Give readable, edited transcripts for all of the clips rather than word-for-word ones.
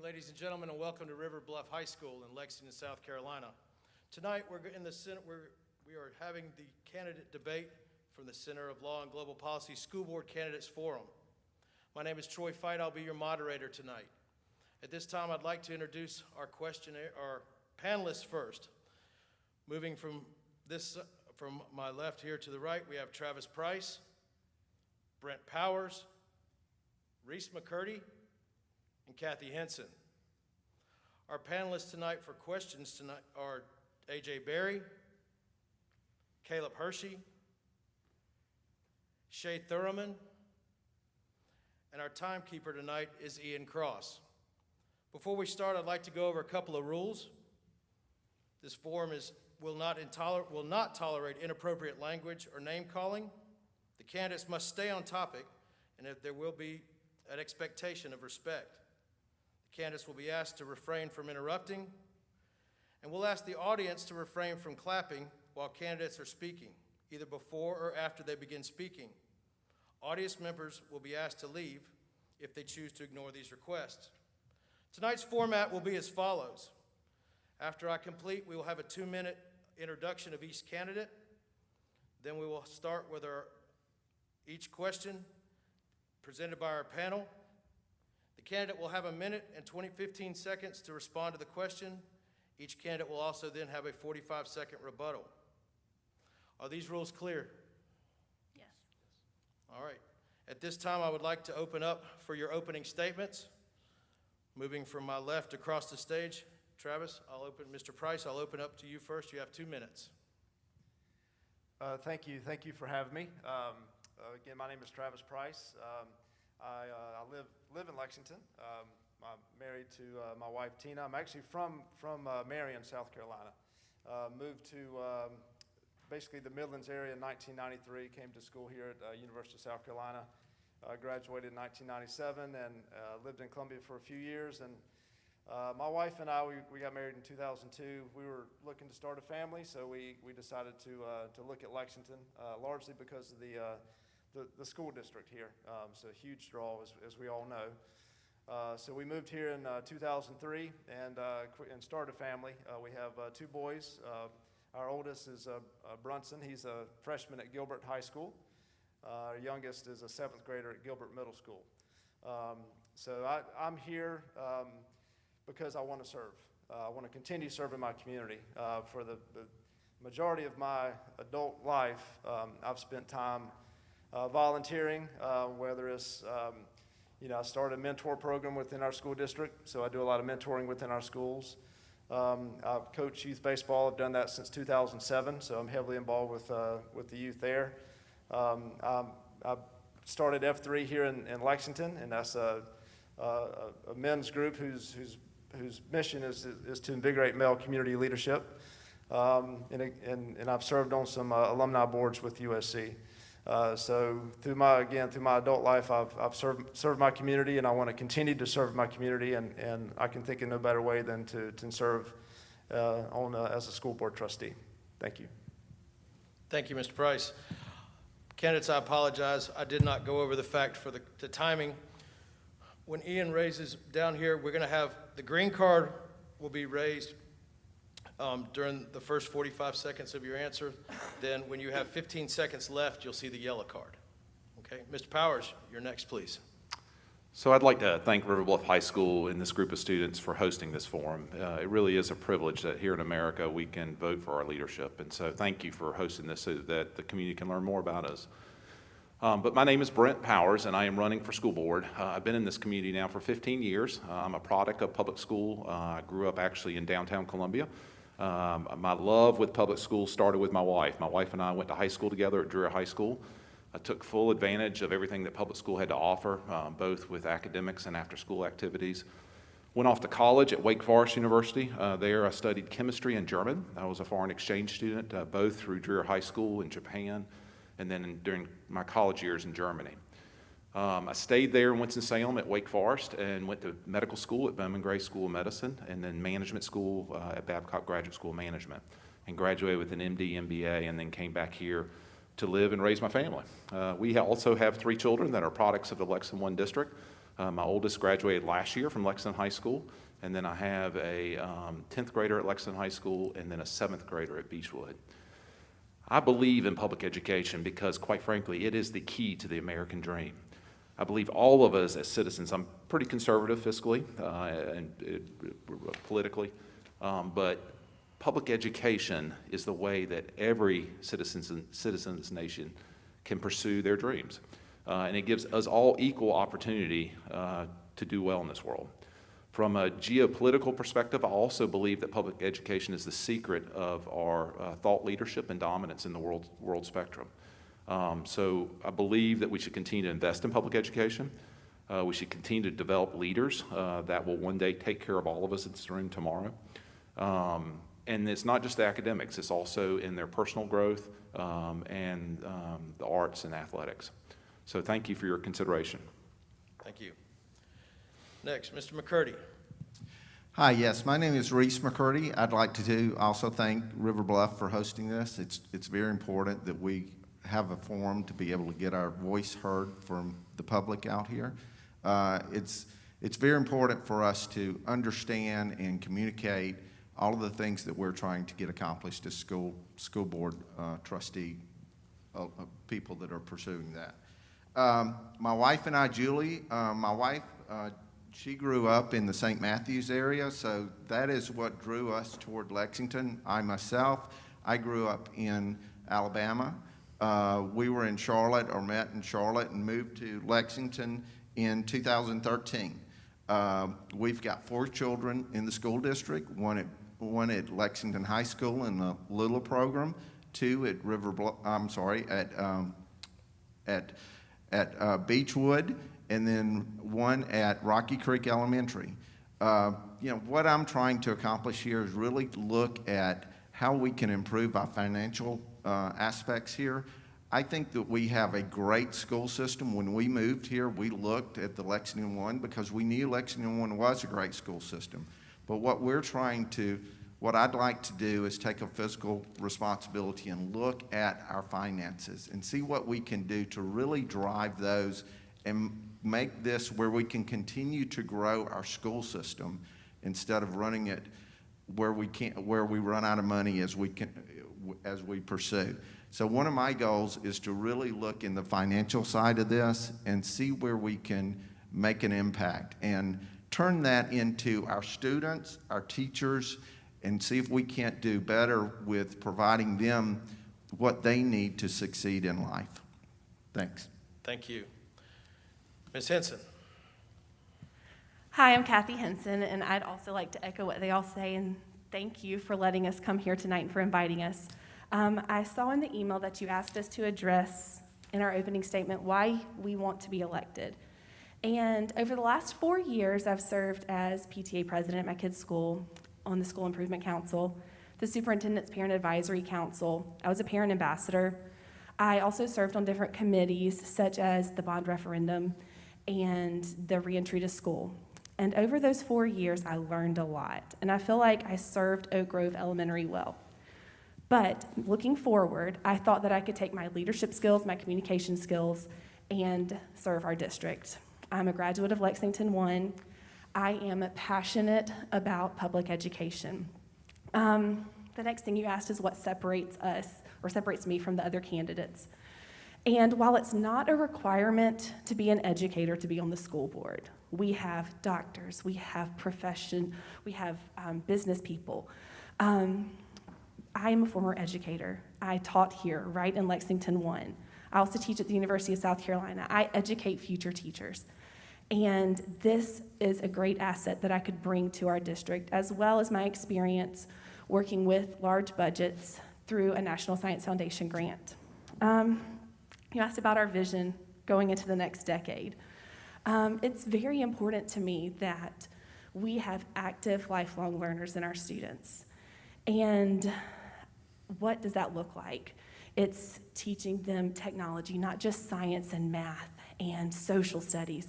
ladies and gentlemen, and welcome to River Bluff High School in Lexington, South Carolina. Tonight, we are having the candidate debate from the Center of Law and Global Policy School Board Candidates Forum. My name is Troy Fight. I'll be your moderator tonight. At this time, I'd like to introduce our panelists first. Moving from my left here to the right, we have Travis Price, Brent Powers, Reese McCurdy, and Kathy Henson. Our panelists tonight for questions tonight are A.J. Berry, Caleb Hershey, Shay Thurman, and our timekeeper tonight is Ian Cross. Before we start, I'd like to go over a couple of rules. This forum will not tolerate inappropriate language or name calling. The candidates must stay on topic, and there will be an expectation of respect. The candidates will be asked to refrain from interrupting, and we'll ask the audience to refrain from clapping while candidates are speaking, either before or after they begin speaking. Audience members will be asked to leave if they choose to ignore these requests. Tonight's format will be as follows. After I complete, we will have a 2-minute introduction of each candidate. Then we will start with each question presented by our panel. The candidate will have 1 minute and 15 seconds to respond to the question. Each candidate will also then have a 45-second rebuttal. Are these rules clear? Yes. All right. At this time, I would like to open up for your opening statements. Moving from my left across the stage, Travis, Mr. Price, I'll open up to you first. You have 2 minutes. Thank you for having me. Again, my name is Travis Price. I live in Lexington. I'm married to my wife Tina. I'm actually from Marion, South Carolina. Moved to basically the Midlands area in 1993. Came to school here at University of South Carolina. Graduated in 1997 and lived in Columbia for a few years. And my wife and I, we got married in 2002. We were looking to start a family, so we decided to look at Lexington, largely because of the school district here. It's a huge draw, as we all know. So we moved here in 2003 and started a family. We have 2 boys. Our oldest is Brunson. He's a freshman at Gilbert High School. Our youngest is a 7th grader at Gilbert Middle School. So I'm here because I want to serve. I want to continue serving my community. For the majority of my adult life, I've spent time volunteering, whether it's, I started a mentor program within our school district, so I do a lot of mentoring within our schools. I've coached youth baseball. I've done that since 2007, so I'm heavily involved with the youth there. I started F3 here in Lexington, and that's a men's group whose mission is to invigorate male community leadership. And I've served on some alumni boards with USC. So through my adult life, I've served my community, and I want to continue to serve my community, and I can think of no better way than to serve as a school board trustee. Thank you. Thank you, Mr. Price. Candidates, I apologize. I did not go over the fact for the timing. When Ian raises down here, we're going to have the green card will be raised during the first 45 seconds of your answer. Then when you have 15 seconds left, you'll see the yellow card. Okay, Mr. Powers, you're next, please. So I'd like to thank River Bluff High School and this group of students for hosting this forum. It really is a privilege that here in America we can vote for our leadership. And so thank you for hosting this so that the community can learn more about us. But my name is Brent Powers, and I am running for school board. I've been in this community now for 15 years. I'm a product of public school. I grew up actually in downtown Columbia. My love with public schools started with my wife. My wife and I went to high school together at Drury High School. I took full advantage of everything that public school had to offer, both with academics and after-school activities. Went off to college at Wake Forest University. There I studied chemistry and German. I was a foreign exchange student, both through Drury High School in Japan and then during my college years in Germany. I stayed there in Winston-Salem at Wake Forest and went to medical school at Bowman Gray School of Medicine and then management school at Babcock Graduate School of Management, and graduated with an MD, MBA, and then came back here to live and raise my family. We also have 3 children that are products of the Lexington 1 district. My oldest graduated last year from Lexington High School, and then I have a 10th grader at Lexington High School and then a 7th grader at Beechwood. I believe in public education because, quite frankly, it is the key to the American dream. I believe all of us as citizens, I'm pretty conservative fiscally and politically, but public education is the way that every citizen's nation can pursue their dreams. And it gives us all equal opportunity to do well in this world. From a geopolitical perspective, I also believe that public education is the secret of our thought leadership and dominance in the world spectrum. So I believe that we should continue to invest in public education. We should continue to develop leaders that will one day take care of all of us in this room tomorrow. And it's not just the academics, it's also in their personal growth and the arts and athletics. So thank you for your consideration. Thank you. Next, Mr. McCurdy. Hi, yes, my name is Reese McCurdy. I'd like to also thank River Bluff for hosting this. It's very important that we have a forum to be able to get our voice heard from the public out here. It's very important for us to understand and communicate all of the things that we're trying to get accomplished as school board trustee people that are pursuing that. My wife and I, Julie, my wife, she grew up in the St. Matthews area, so that is what drew us toward Lexington. I myself, I grew up in Alabama. We were in Charlotte, or met in Charlotte, and moved to Lexington in 2013. We've got 4 children in the school district, one at Lexington High School in the Little program, 2 at Beechwood, and then 1 at Rocky Creek Elementary. What I'm trying to accomplish here is really look at how we can improve our financial aspects here. I think that we have a great school system. When we moved here, we looked at the Lexington One because we knew Lexington One was a great school system. But what I'd like to do is take a fiscal responsibility and look at our finances and see what we can do to really drive those and make this where we can continue to grow our school system instead of running it where we run out of money as we pursue. So one of my goals is to really look in the financial side of this and see where we can make an impact and turn that into our students, our teachers, and see if we can't do better with providing them what they need to succeed in life. Thanks. Thank you. Ms. Henson. Hi, I'm Kathy Henson, and I'd also like to echo what they all say and thank you for letting us come here tonight and for inviting us. I saw in the email that you asked us to address in our opening statement why we want to be elected. And over the last 4 years, I've served as PTA president at my kids' school, on the School Improvement Council, the Superintendent's Parent Advisory Council. I was a parent ambassador. I also served on different committees such as the bond referendum and the reentry to school. And over those 4 years, I learned a lot. And I feel like I served Oak Grove Elementary well. But looking forward, I thought that I could take my leadership skills, my communication skills, and serve our district. I'm a graduate of Lexington One. I am passionate about public education. The next thing you asked is what separates us, or separates me from the other candidates. And while it's not a requirement to be an educator to be on the school board, we have doctors, we have we have business people. I'm a former educator. I taught here, right in Lexington One. I also teach at the University of South Carolina. I educate future teachers. And this is a great asset that I could bring to our district, as well as my experience working with large budgets through a National Science Foundation grant. You asked about our vision going into the next decade. It's very important to me that we have active lifelong learners in our students. And what does that look like? It's teaching them technology, not just science and math and social studies,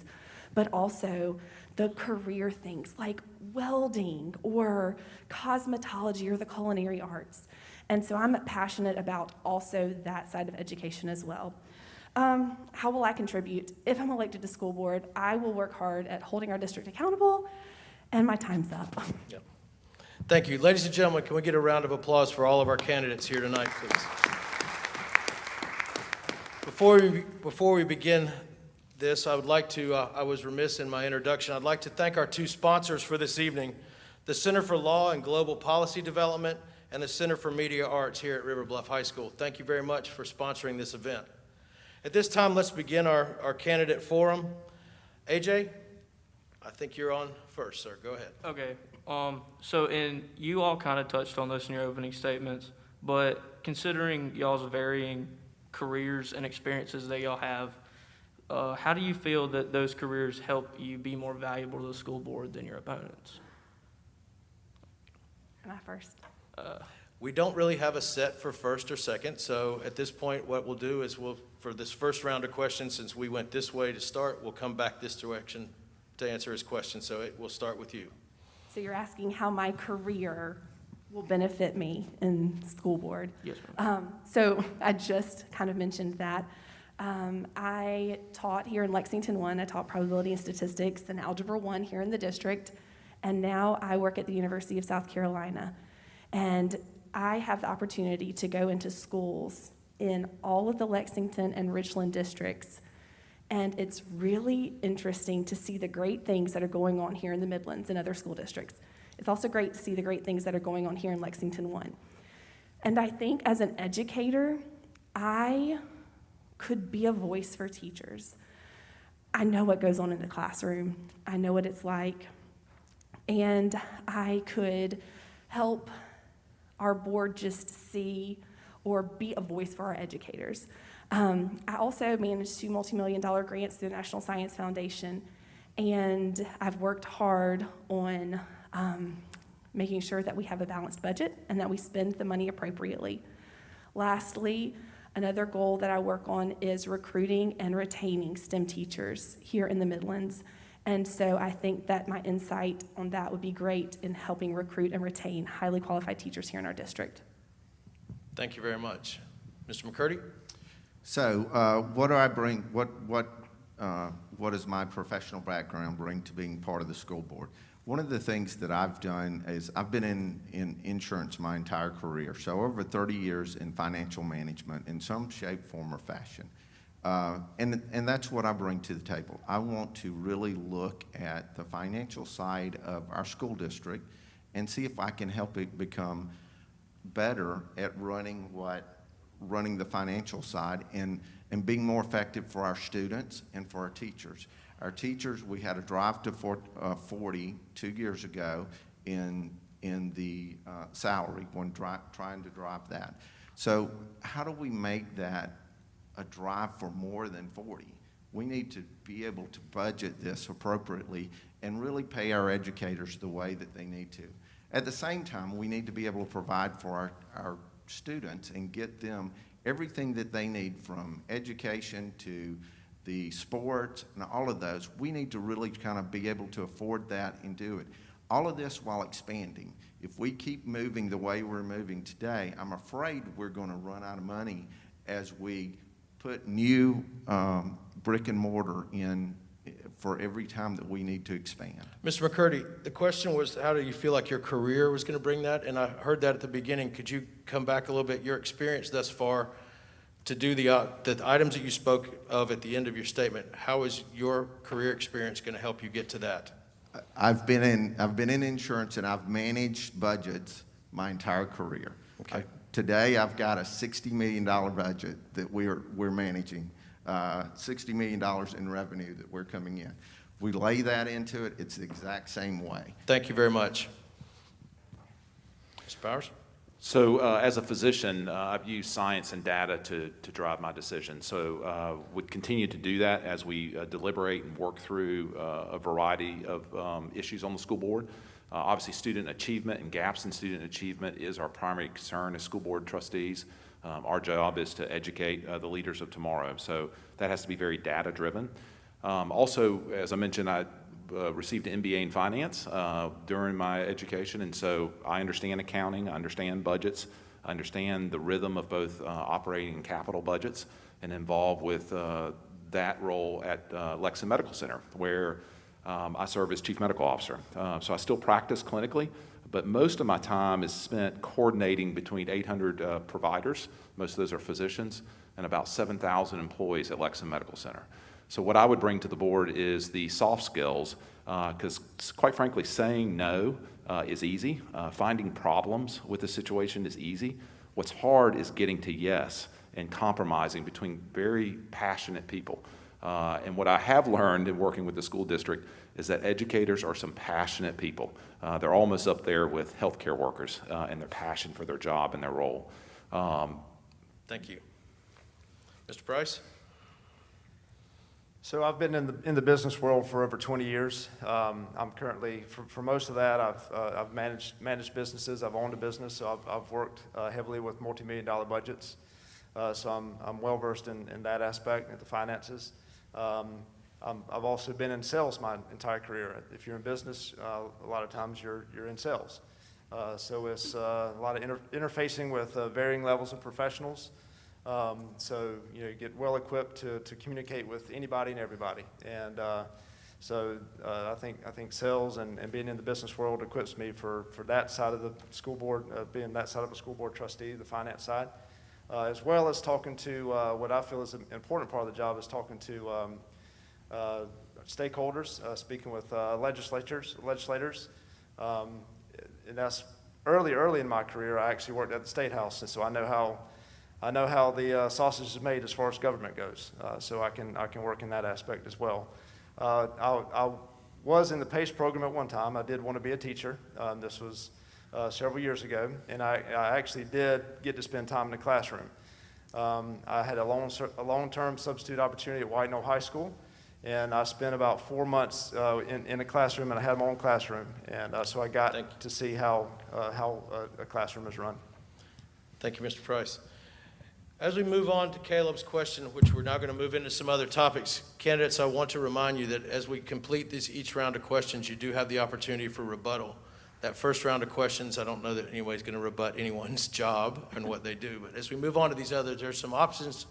but also the career things like welding or cosmetology or the culinary arts. And so I'm passionate about also that side of education as well. How will I contribute? If I'm elected to school board, I will work hard at holding our district accountable, and my time's up. Yep. Thank you. Ladies and gentlemen, can we get a round of applause for all of our candidates here tonight, please? Before we begin this, I would like to, I was remiss in my introduction, I'd like to thank our two sponsors for this evening, the Center for Law and Global Policy Development and the Center for Media Arts here at River Bluff High School. Thank you very much for sponsoring this event. At this time, let's begin our candidate forum. AJ, I think you're on first, sir. Go ahead. Okay. You all kind of touched on this in your opening statements, but considering y'all's varying careers and experiences that y'all have, how do you feel that those careers help you be more valuable to the school board than your opponents? Am I first? We don't really have a set for first or second, so at this point, what we'll do is for this first round of questions, since we went this way to start, we'll come back this direction to answer his question, so we'll start with you. So you're asking how my career will benefit me in school board? Yes, ma'am. So I just kind of mentioned that. I taught here in Lexington 1. I taught probability and statistics and Algebra 1 here in the district, and now I work at the University of South Carolina. And I have the opportunity to go into schools in all of the Lexington and Richland districts, and it's really interesting to see the great things that are going on here in the Midlands and other school districts. It's also great to see the great things that are going on here in Lexington 1. And I think as an educator, I could be a voice for teachers. I know what goes on in the classroom. I know what it's like. And I could help our board just see or be a voice for our educators. I also manage 2 multi-million-dollar grants through the National Science Foundation, and I've worked hard on making sure that we have a balanced budget and that we spend the money appropriately. Lastly, another goal that I work on is recruiting and retaining STEM teachers here in the Midlands. And so I think that my insight on that would be great in helping recruit and retain highly qualified teachers here in our district. Thank you very much. Mr. McCurdy? So what do I bring, what does my professional background bring to being part of the school board? One of the things that I've done is I've been in insurance my entire career, so over 30 years in financial management in some shape, form, or fashion. And that's what I bring to the table. I want to really look at the financial side of our school district and see if I can help it become better at running the financial side and being more effective for our students and for our teachers. Our teachers, we had a drive to 40 2 years ago in the salary when trying to drive that. So how do we make that a drive for more than 40? We need to be able to budget this appropriately and really pay our educators the way that they need to. At the same time, we need to be able to provide for our students and get them everything that they need, from education to the sports and all of those. We need to really kind of be able to afford that and do it. All of this while expanding. If we keep moving the way we're moving today, I'm afraid we're going to run out of money as we put new brick and mortar in for every time that we need to expand. Mr. McCurdy, the question was, how do you feel like your career was going to bring that? And I heard that at the beginning. Could you come back a little bit, your experience thus far, to do the items that you spoke of at the end of your statement? How is your career experience going to help you get to that? I've been in insurance, and I've managed budgets my entire career. Okay. Today, I've got a $60 million budget that we're managing, $60 million in revenue that we're coming in. We lay that into it, it's the exact same way. Thank you very much. Mr. Powers? So as a physician, I've used science and data to drive my decisions. So would continue to do that as we deliberate and work through a variety of issues on the school board. Obviously, student achievement and gaps in student achievement is our primary concern as school board trustees. Our job is to educate the leaders of tomorrow. So that has to be very data-driven. Also, as I mentioned, I received an MBA in finance during my education, and so I understand accounting, I understand budgets, I understand the rhythm of both operating and capital budgets. and involved with that role at Lexington Medical Center, where I serve as Chief Medical Officer. So I still practice clinically, but most of my time is spent coordinating between 800 providers, most of those are physicians, and about 7,000 employees at Lexington Medical Center. So what I would bring to the board is the soft skills, because quite frankly, saying no is easy. Finding problems with the situation is easy. What's hard is getting to yes and compromising between very passionate people. And what I have learned in working with the school district is that educators are some passionate people. They're almost up there with healthcare workers and their passion for their job and their role. Thank you. Mr. Price? So I've been in the business world for over 20 years. I'm currently, for most of that, I've managed businesses. I've owned a business, so I've worked heavily with multi-million-dollar budgets. So I'm well versed in that aspect, in the finances. I've also been in sales my entire career. If you're in business, a lot of times you're in sales. So it's a lot of interfacing with varying levels of professionals. So you get well equipped to communicate with anybody and everybody. And so I think sales and being in the business world equips me for that side of the school board, being that side of a school board trustee, the finance side. As well as talking to what I feel is an important part of the job is talking to stakeholders, speaking with legislators. And that's early in my career. I actually worked at the State House, and so I know how the sausage is made as far as government goes. So I can work in that aspect as well. I was in the PACE program at one time. I did want to be a teacher. This was several years ago, and I actually did get to spend time in the classroom. I had a long-term substitute opportunity at White Knoll High School, and I spent about 4 months in a classroom, and I had my own classroom, and so I got to see how a classroom is run. Thank you, Mr. Price. As we move on to Caleb's question, which we're now going to move into some other topics, candidates, I want to remind you that as we complete each round of questions, you do have the opportunity for rebuttal. That first round of questions, I don't know that anybody's going to rebut anyone's job and what they do, but as we move on to these others, there's some options,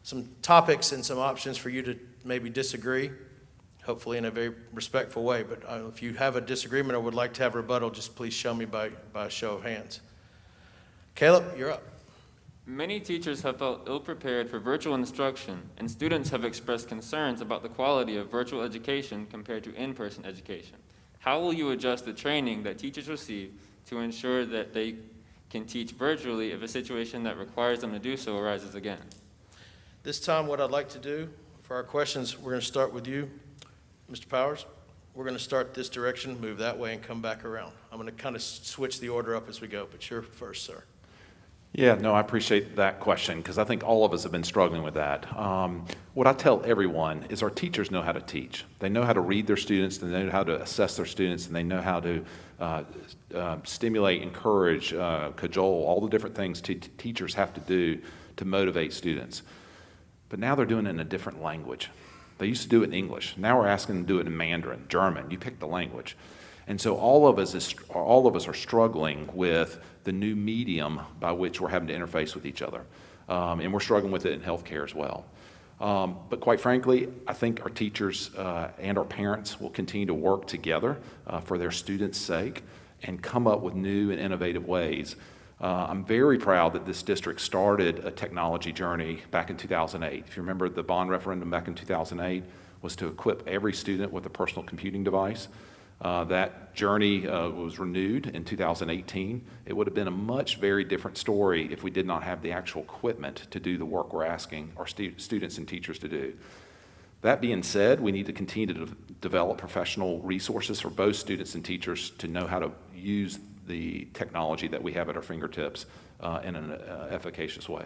some topics and some options for you to maybe disagree, hopefully in a very respectful way, but if you have a disagreement or would like to have rebuttal, just please show me by a show of hands. Caleb, you're up. Many teachers have felt ill-prepared for virtual instruction, and students have expressed concerns about the quality of virtual education compared to in-person education. How will you adjust the training that teachers receive to ensure that they can teach virtually if a situation that requires them to do so arises again? This time, what I'd like to do for our questions, we're going to start with you, Mr. Powers. We're going to start this direction, move that way, and come back around. I'm going to kind of switch the order up as we go, but you're first, sir. Yeah, no, I appreciate that question because I think all of us have been struggling with that. What I tell everyone is our teachers know how to teach. They know how to read their students, they know how to assess their students, and they know how to stimulate, encourage, cajole, all the different things teachers have to do to motivate students. But now they're doing it in a different language. They used to do it in English. Now we're asking them to do it in Mandarin, German. You pick the language. And so all of us are struggling with the new medium by which we're having to interface with each other. And we're struggling with it in healthcare as well. But quite frankly, I think our teachers and our parents will continue to work together for their students' sake and come up with new and innovative ways. I'm very proud that this district started a technology journey back in 2008. If you remember, the bond referendum back in 2008 was to equip every student with a personal computing device. That journey was renewed in 2018. It would have been a very different story if we did not have the actual equipment to do the work we're asking our students and teachers to do. That being said, we need to continue to develop professional resources for both students and teachers to know how to use the technology that we have at our fingertips in an efficacious way.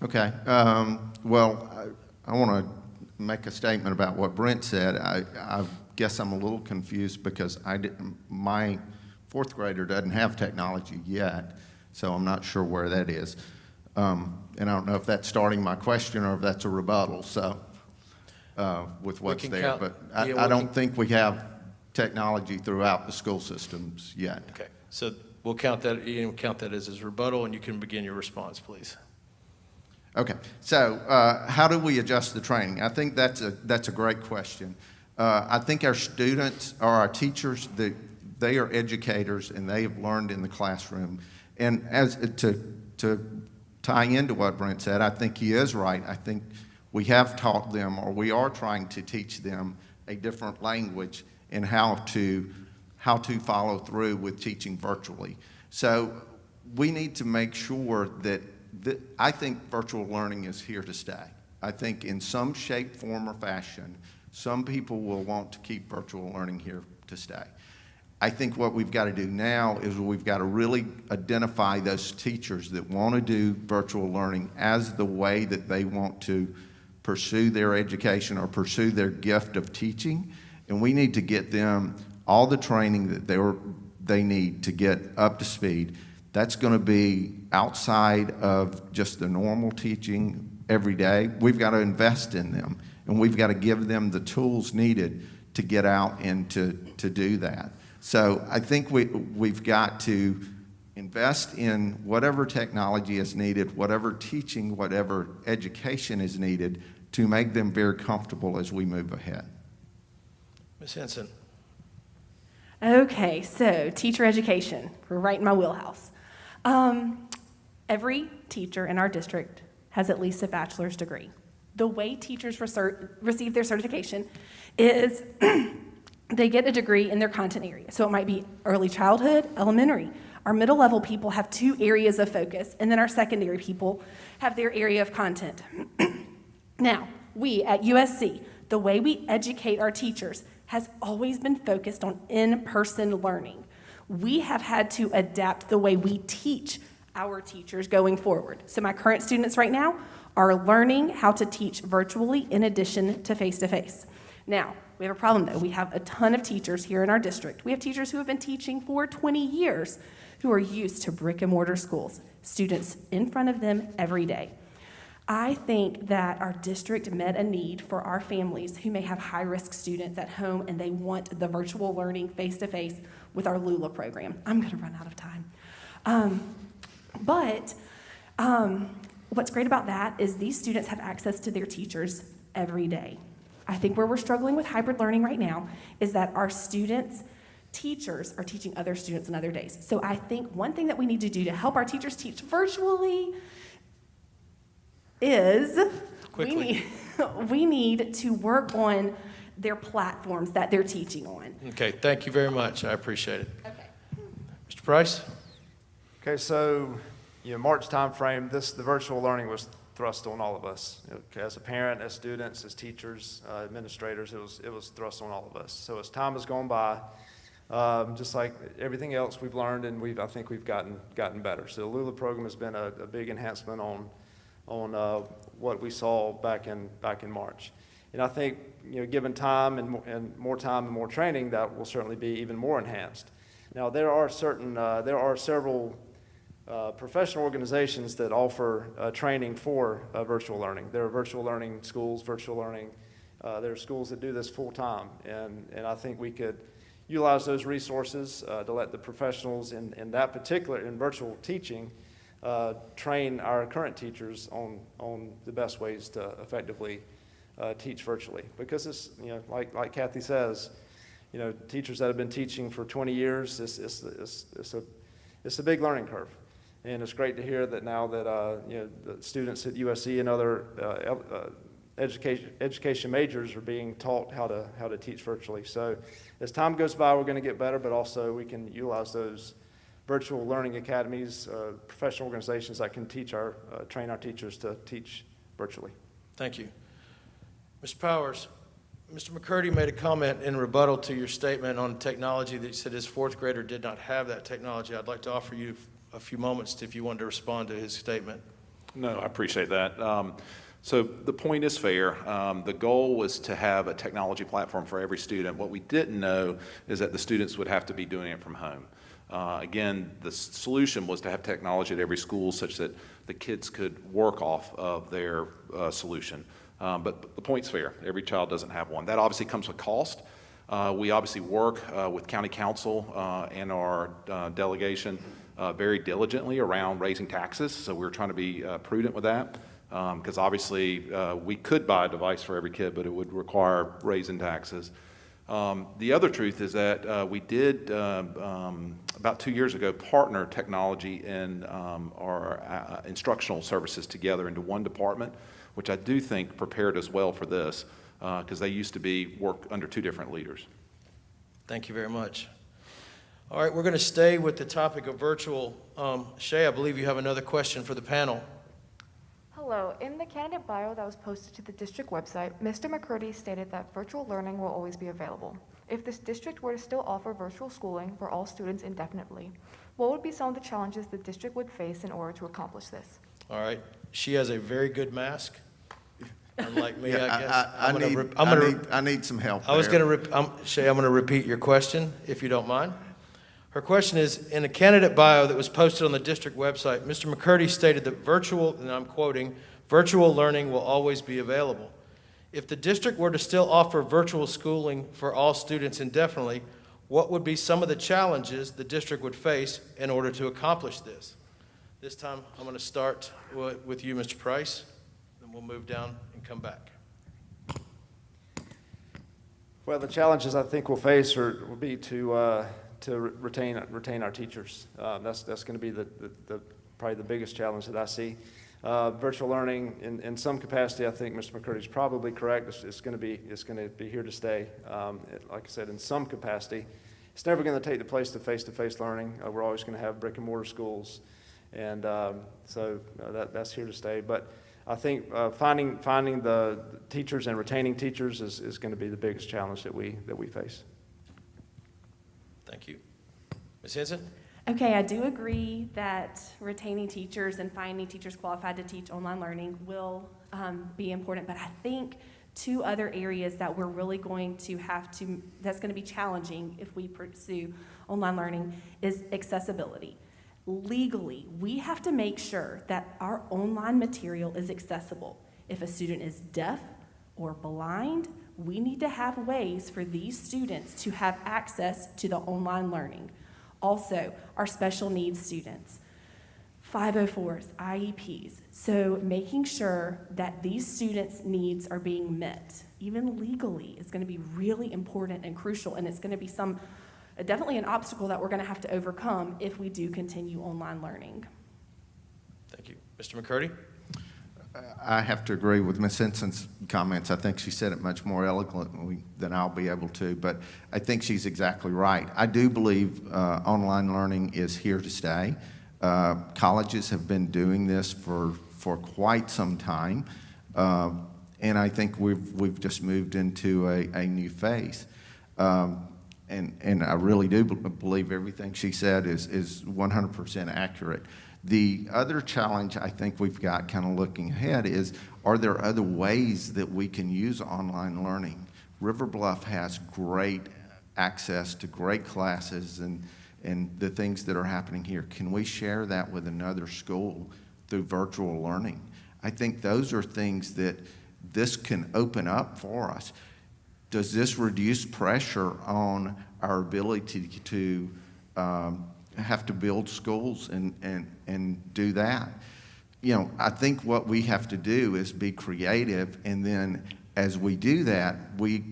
Okay. Well, I want to make a statement about what Brent said. I guess I'm a little confused because my fourth grader doesn't have technology yet, so I'm not sure where that is. And I don't know if that's starting my question or if that's a rebuttal, so with what's there. But I don't think we have technology throughout the school systems yet. Okay, so we'll count that, Ian, we'll count that as his rebuttal, and you can begin your response, please. Okay, so how do we adjust the training? I think that's a great question. I think our students or our teachers, they are educators and they have learned in the classroom. And as to tie into what Brent said, I think he is right. I think we have taught them, or we are trying to teach them, a different language in how to follow through with teaching virtually. So we need to make sure that I think virtual learning is here to stay. I think in some shape, form, or fashion, some people will want to keep virtual learning here to stay. I think what we've got to do now is we've got to really identify those teachers that want to do virtual learning as the way that they want to pursue their education or pursue their gift of teaching, and we need to get them all the training that they need to get up to speed. That's going to be outside of just the normal teaching every day. We've got to invest in them, and we've got to give them the tools needed to get out and to do that. So I think we've got to invest in whatever technology is needed, whatever teaching, whatever education is needed to make them very comfortable as we move ahead. Ms. Henson. Okay, so teacher education, we're right in my wheelhouse. Every teacher in our district has at least a bachelor's degree. The way teachers receive their certification is they get a degree in their content area. So it might be early childhood, elementary. Our middle level people have 2 areas of focus, and then our secondary people have their area of content. Now, we at USC, the way we educate our teachers has always been focused on in-person learning. We have had to adapt the way we teach our teachers going forward. So my current students right now are learning how to teach virtually in addition to face-to-face. Now, we have a problem though. We have a ton of teachers here in our district. We have teachers who have been teaching for 20 years who are used to brick and mortar schools, students in front of them every day. I think that our district met a need for our families who may have high-risk students at home and they want the virtual learning face-to-face with our Lula program. I'm going to run out of time. But what's great about that is these students have access to their teachers every day. I think where we're struggling with hybrid learning right now is that our teachers are teaching other students on other days. So I think one thing that we need to do to help our teachers teach virtually is we need to work on their platforms that they're teaching on. Okay, thank you very much. I appreciate it. Okay. Mr. Price? Okay, so, March timeframe, the virtual learning was thrust on all of us. As a parent, as students, as teachers, administrators, it was thrust on all of us. So as time has gone by, just like everything else we've learned, and I think we've gotten better. So the Lula program has been a big enhancement on what we saw back in March. And I think, given time and more training, that will certainly be even more enhanced. Now, there are several professional organizations that offer training for virtual learning. There are virtual learning schools, virtual learning. There are schools that do this full time, and I think we could utilize those resources to let the professionals in virtual teaching train our current teachers on the best ways to effectively teach virtually. Because it's, like Kathy says, teachers that have been teaching for 20 years, it's a big learning curve. And it's great to hear that now that the students at USC and other education majors are being taught how to teach virtually. So as time goes by, we're going to get better, but also we can utilize those virtual learning academies, professional organizations that can train our teachers to teach virtually. Thank you. Mr. Powers, Mr. McCurdy made a comment in rebuttal to your statement on technology that he said his 4th grader did not have that technology. I'd like to offer you a few moments if you wanted to respond to his statement. No, I appreciate that. So the point is fair. The goal was to have a technology platform for every student. What we didn't know is that the students would have to be doing it from home. Again, the solution was to have technology at every school such that the kids could work off of their solution. But the point's fair. Every child doesn't have one. That obviously comes with cost. We obviously work with county council and our delegation very diligently around raising taxes, so we're trying to be prudent with that, because obviously we could buy a device for every kid, but it would require raising taxes. The other truth is that we did, about 2 years ago, partner technology and our instructional services together into one department, which I do think prepared us well for this, because they used to work under two different leaders. Thank you very much. All right, we're going to stay with the topic of virtual. Shay, I believe you have another question for the panel. Hello. In the candidate bio that was posted to the district website, Mr. McCurdy stated that virtual learning will always be available. If this district were to still offer virtual schooling for all students indefinitely, what would be some of the challenges the district would face in order to accomplish this? All right, she has a very good mask, unlike me, Yeah, I guess. I need some help I was there. going to, Shay, I'm going to repeat your question, if you don't mind. Her question is, in a candidate bio that was posted on the district website, Mr. McCurdy stated that virtual, and I'm quoting, "virtual learning will always be available." If the district were to still offer virtual schooling for all students indefinitely, what would be some of the challenges the district would face in order to accomplish this? This time, I'm going to start with you, Mr. Price, then we'll move down and come back. Well, the challenges I think we'll face will be to retain our teachers. That's going to be probably the biggest challenge that I see. Virtual learning in some capacity, I think Mr. McCurdy's probably correct. It's going to be here to stay. Like I said, in some capacity, it's never going to take the place of face-to-face learning. We're always going to have brick and mortar schools, and so that's here to stay. But I think finding the teachers and retaining teachers is going to be the biggest challenge that we face. Thank you. Ms. Henson? Okay, I do agree that retaining teachers and finding teachers qualified to teach online learning will be important, but I think two other areas that we're really going to that's going to be challenging if we pursue online learning is accessibility. Legally, we have to make sure that our online material is accessible. If a student is deaf or blind, we need to have ways for these students to have access to the online learning. Also, our special needs students, 504s, IEPs. So making sure that these students' needs are being met, even legally, is going to be really important and crucial, and it's going to be definitely an obstacle that we're going to have to overcome if we do continue online learning. Thank you. Mr. McCurdy? I have to agree with Ms. Henson's comments. I think she said it much more eloquently than I'll be able to, but I think she's exactly right. I do believe online learning is here to stay. Colleges have been doing this for quite some time, and I think we've just moved into a new phase. And I really do believe everything she said is 100% accurate. The other challenge I think we've got kind of looking ahead is, are there other ways that we can use online learning? River Bluff has great access to great classes and the things that are happening here. Can we share that with another school through virtual learning? I think those are things that this can open up for us. Does this reduce pressure on our ability to have to build schools and do that? You know, I think what we have to do is be creative, and then as we do that, we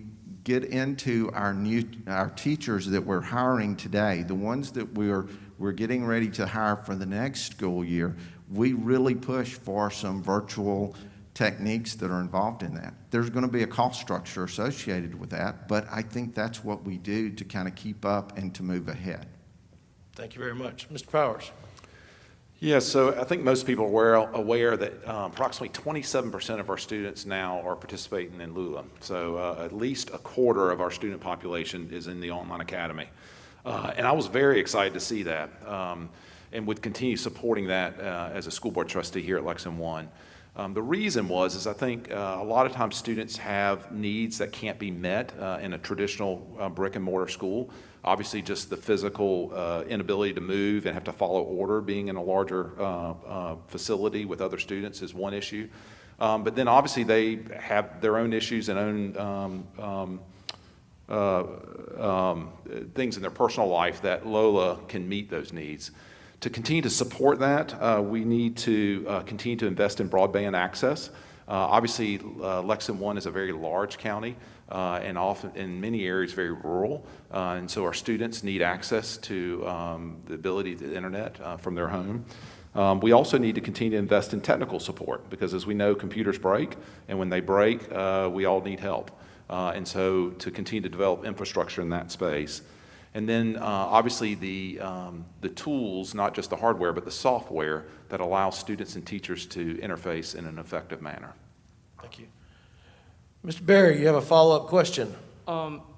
get into our teachers that we're hiring today, the ones that we're getting ready to hire for the next school year. We really push for some virtual techniques that are involved in that. There's going to be a cost structure associated with that, but I think that's what we do to kind of keep up and to move ahead. Thank you very much. Mr. Powers? Yeah, so I think most people are aware that approximately 27% of our students now are participating in Lula. So at least a quarter of our student population is in the online academy. And I was very excited to see that and would continue supporting that as a school board trustee here at Lexington 1. The reason is I think a lot of times students have needs that can't be met in a traditional brick and mortar school. Obviously, just the physical inability to move and have to follow order being in a larger facility with other students is one issue. But then obviously they have their own issues and own things in their personal life that Lola can meet those needs. To continue to support that, we need to continue to invest in broadband access. Obviously, Lexington 1 is a very large county and often in many areas very rural, and so our students need access to the ability to the internet from their home. We also need to continue to invest in technical support because, as we know, computers break, and when they break, we all need help. And so to continue to develop infrastructure in that space. And then obviously the tools, not just the hardware, but the software that allows students and teachers to interface in an effective manner. Thank you. Mr. Berry, you have a follow-up question?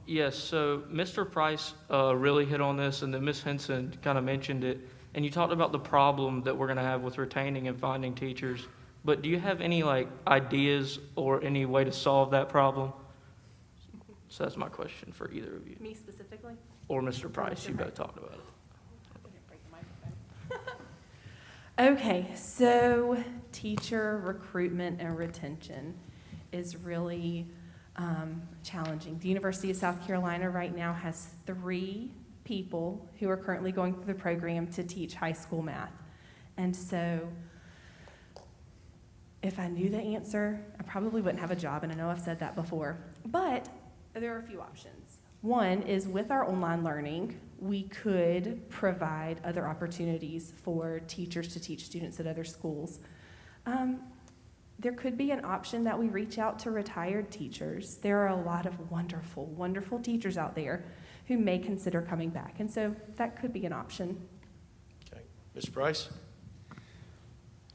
Yes, so Mr. Price really hit on this, and then Ms. Henson kind of mentioned it, and you talked about the problem that we're going to have with retaining and finding teachers. But do you have any ideas or any way to solve that problem? So that's my question for either of you. Me specifically? Or Mr. Price, you both talked about it. Okay, so teacher recruitment and retention is really challenging. The University of South Carolina right now has 3 people who are currently going through the program to teach high school math. And so if I knew the answer, I probably wouldn't have a job, and I know I've said that before. But there are a few options. One is with our online learning, we could provide other opportunities for teachers to teach students at other schools. There could be an option that we reach out to retired teachers. There are a lot of wonderful, wonderful teachers out there who may consider coming back, and so that could be an option. Okay. Mr. Price?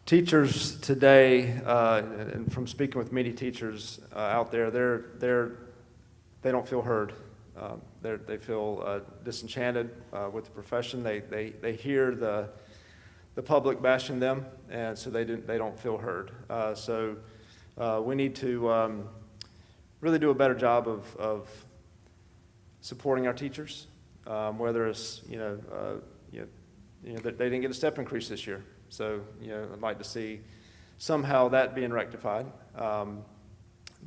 Teachers today, and from speaking with many teachers out there, they don't feel heard. They feel disenchanted with the profession. They hear the public bashing them, and so they don't feel heard. So we need to really do a better job of supporting our teachers, whether it's that they didn't get a step increase this year. So I'd like to see somehow that being rectified.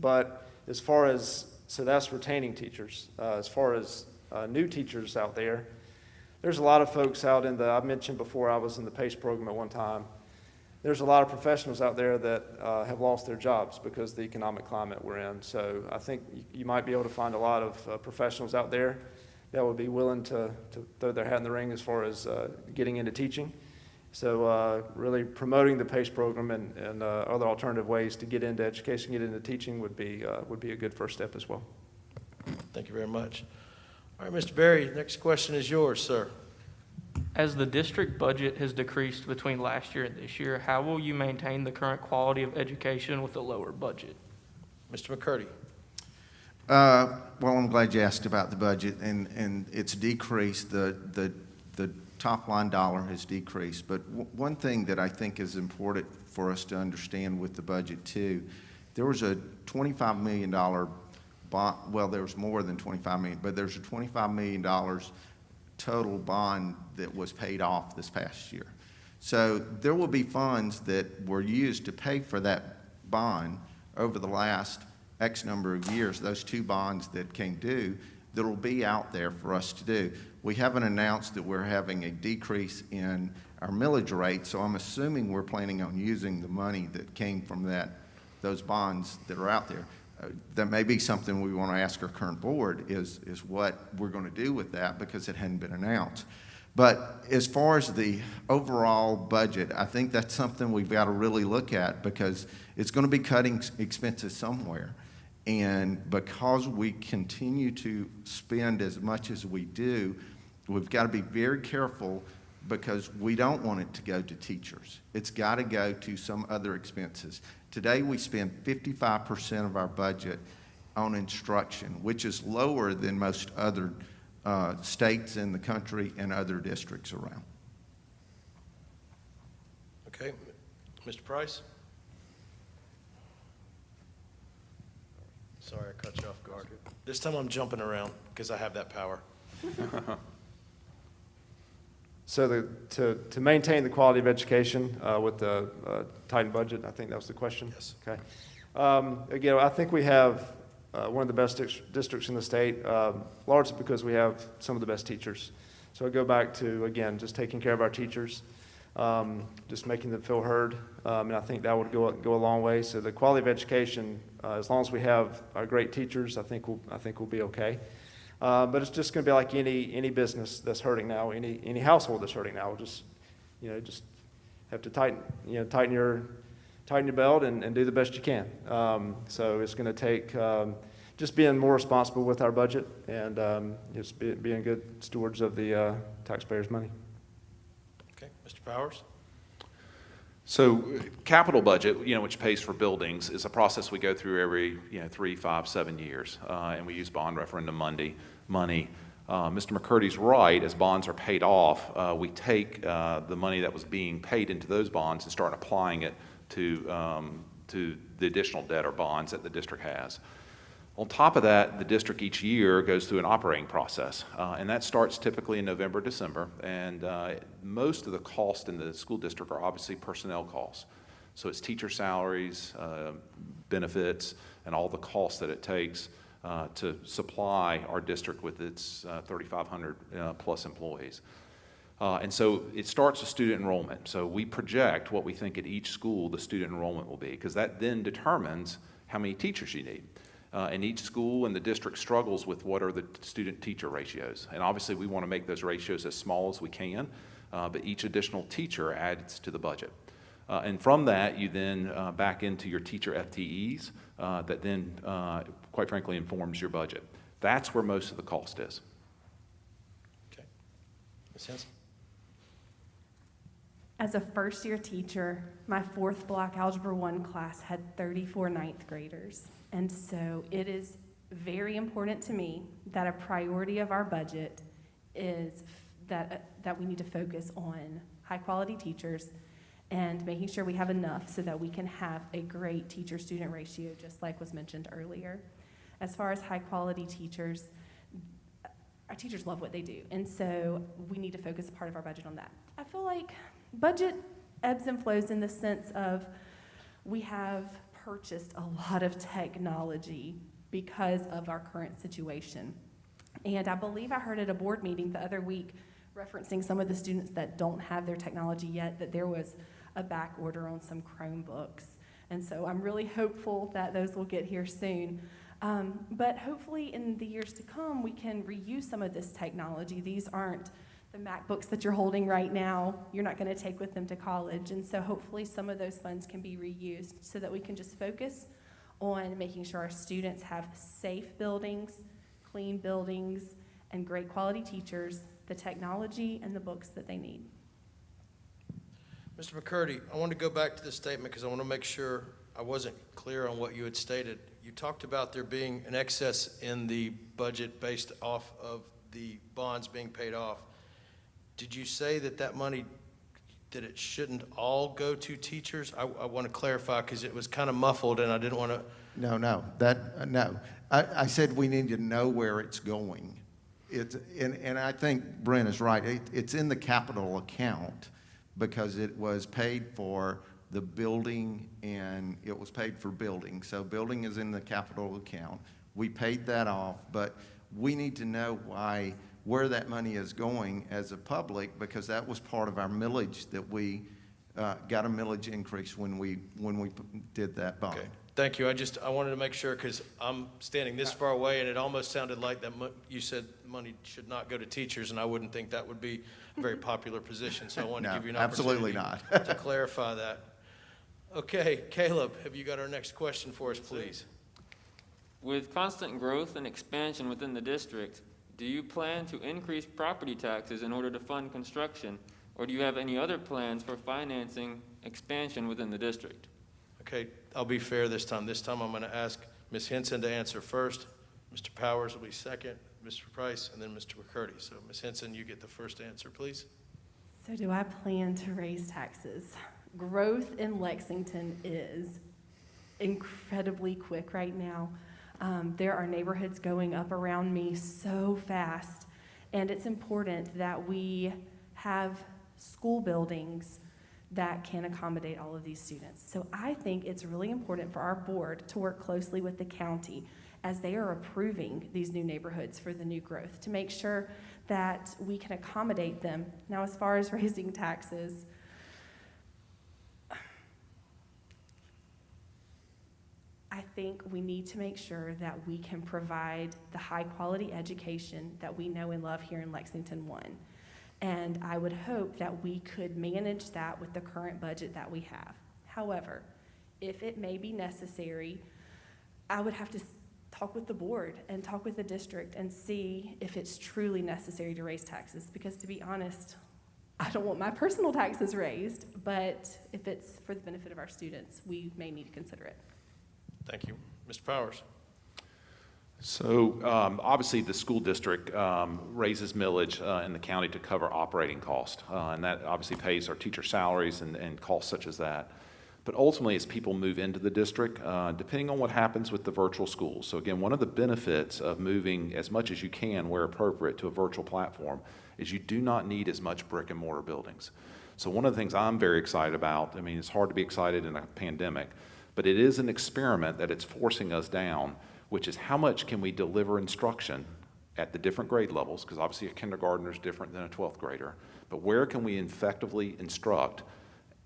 But as far as so that's retaining teachers. As far as new teachers out there, there's a lot of folks out in I mentioned before I was in the PACE program at one time. There's a lot of professionals out there that have lost their jobs because of the economic climate we're in. So I think you might be able to find a lot of professionals out there that would be willing to throw their hat in the ring as far as getting into teaching. So really promoting the PACE program and other alternative ways to get into education, get into teaching would be a good first step as well. Thank you very much. All right, Mr. Berry, next question is yours, sir. As the district budget has decreased between last year and this year, how will you maintain the current quality of education with a lower budget? Mr. McCurdy. Well, I'm glad you asked about the budget, and it's decreased. The top line dollar has decreased. But one thing that I think is important for us to understand with the budget too, there was a $25 million bond. Well, there was more than $25 million, but there's a $25 million total bond that was paid off this past year. So there will be funds that were used to pay for that bond over the last X number of years, those 2 bonds that came due, that will be out there for us to do. We haven't announced that we're having a decrease in our millage rate, so I'm assuming we're planning on using the money that came from those bonds that are out there. That may be something we want to ask our current board is what we're going to do with that, because it hadn't been announced. But as far as the overall budget, I think that's something we've got to really look at, because it's going to be cutting expenses somewhere. And because we continue to spend as much as we do, we've got to be very careful, because we don't want it to go to teachers. It's got to go to some other expenses. Today we spend 55% of our budget on instruction, which is lower than most other states in the country and other districts around. Okay. Mr. Price? Sorry, I caught you off guard. This time I'm jumping around because I have that power. So to maintain the quality of education with the tightened budget, I think that was the question? Yes. Okay. Again, I think we have one of the best districts in the state, largely because we have some of the best teachers. So I go back to, again, just taking care of our teachers, just making them feel heard, and I think that would go a long way. So the quality of education, as long as we have our great teachers, I think we'll be okay. But it's just going to be like any business that's hurting now, any household that's hurting now. We'll just have to tighten your belt and do the best you can. So it's going to take just being more responsible with our budget and just being good stewards of the taxpayers' money. Okay, Mr. Powers? So capital budget, which pays for buildings, is a process we go through every, 3, 5, 7 years, and we use bond referendum money. Mr. McCurdy's right. As bonds are paid off, we take the money that was being paid into those bonds and start applying it to the additional debt or bonds that the district has. On top of that, the district each year goes through an operating process, and that starts typically in November, December, and most of the costs in the school district are obviously personnel costs. So it's teacher salaries, benefits, and all the costs that it takes to supply our district with its 3,500 plus employees. And so it starts with student enrollment. So we project what we think at each school the student enrollment will be, because that then determines how many teachers you need. And each school in the district struggles with what are the student-teacher ratios. And obviously we want to make those ratios as small as we can, but each additional teacher adds to the budget. And from that, you then back into your teacher FTEs that then, quite frankly, informs your budget. That's where most of the cost is. Okay. Ms. Henson? As a first-year teacher, my fourth block Algebra 1 class had 34 ninth graders. And so it is very important to me that a priority of our budget is that we need to focus on high-quality teachers and making sure we have enough so that we can have a great teacher-student ratio, just like was mentioned earlier. As far as high-quality teachers, our teachers love what they do, and so we need to focus part of our budget on that. I feel like budget ebbs and flows in the sense of we have purchased a lot of technology because of our current situation. And I believe I heard at a board meeting the other week referencing some of the students that don't have their technology yet, that there was a back order on some Chromebooks. And so I'm really hopeful that those will get here soon. But hopefully in the years to come, we can reuse some of this technology. These aren't the MacBooks that you're holding right now. You're not going to take with them to college. And so hopefully some of those funds can be reused so that we can just focus on making sure our students have safe buildings, clean buildings, and great quality teachers, the technology and the books that they need. Mr. McCurdy, I want to go back to this statement because I want to make sure I wasn't clear on what you had stated. You talked about there being an excess in the budget based off of the bonds being paid off. Did you say that money, that it shouldn't all go to teachers? I want to clarify because it was kind of muffled and I didn't want to. No. I said we need to know where it's going. And I think Brent is right. It's in the capital account because it was paid for the building and it was paid for building. So building is in the capital account. We paid that off, but we need to know where that money is going as a public, because that was part of our millage that we got a millage increase when we did that bond. Okay, thank you. I wanted to make sure because I'm standing this far away and it almost sounded like that you said money should not go to teachers, and I wouldn't think that would be a very popular position. So I wanted to give you an opportunity to clarify that. Okay, Caleb, have you got our next question for us, please? With constant growth and expansion within the district, do you plan to increase property taxes in order to fund construction, or do you have any other plans for financing expansion within the district? Okay, I'll be fair this time. This time I'm going to ask Ms. Henson to answer first. Mr. Powers will be second, Mr. Price, and then Mr. McCurdy. So Ms. Henson, you get the first answer, please. So do I plan to raise taxes? Growth in Lexington is incredibly quick right now. There are neighborhoods going up around me so fast, and it's important that we have school buildings that can accommodate all of these students. So I think it's really important for our board to work closely with the county as they are approving these new neighborhoods for the new growth, to make sure that we can accommodate them. Now, as far as raising taxes, I think we need to make sure that we can provide the high-quality education that we know and love here in Lexington 1. And I would hope that we could manage that with the current budget that we have. However, if it may be necessary, I would have to talk with the board and talk with the district and see if it's truly necessary to raise taxes. Because to be honest, I don't want my personal taxes raised, but if it's for the benefit of our students, we may need to consider it. Thank you. Mr. Powers. So obviously the school district raises millage in the county to cover operating cost, and that obviously pays our teacher salaries and costs such as that. But ultimately, as people move into the district, depending on what happens with the virtual schools. So again, one of the benefits of moving as much as you can where appropriate to a virtual platform is you do not need as much brick and mortar buildings. So one of the things I'm very excited about, I mean, it's hard to be excited in a pandemic, but it is an experiment that it's forcing us down, which is how much can we deliver instruction at the different grade levels, because obviously a kindergartner is different than a 12th grader, but where can we effectively instruct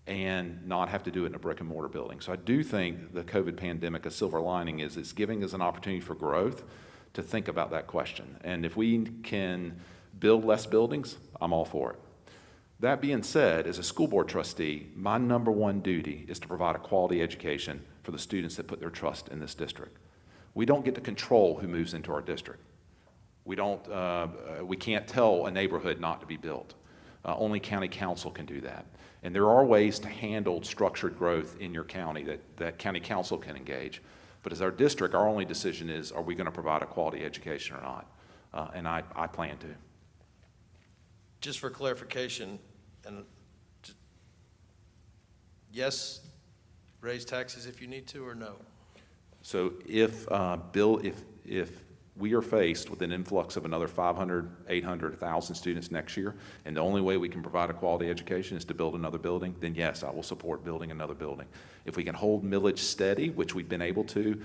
and not have to do it in a brick and mortar building? So I do think the COVID pandemic, a silver lining is it's giving us an opportunity for growth to think about that question. And if we can build less buildings, I'm all for it. That being said, as a school board trustee, my number one duty is to provide a quality education for the students that put their trust in this district. We don't get to control who moves into our district. We can't tell a neighborhood not to be built. Only county council can do that. And there are ways to handle structured growth in your county that county council can engage. But as our district, our only decision is, are we going to provide a quality education or not? And I plan to. Just for clarification, and yes, raise taxes if you need to, or no? So if we are faced with an influx of another 500, 800, 1,000 students next year, and the only way we can provide a quality education is to build another building, then yes, I will support building another building. If we can hold millage steady, which we've been able to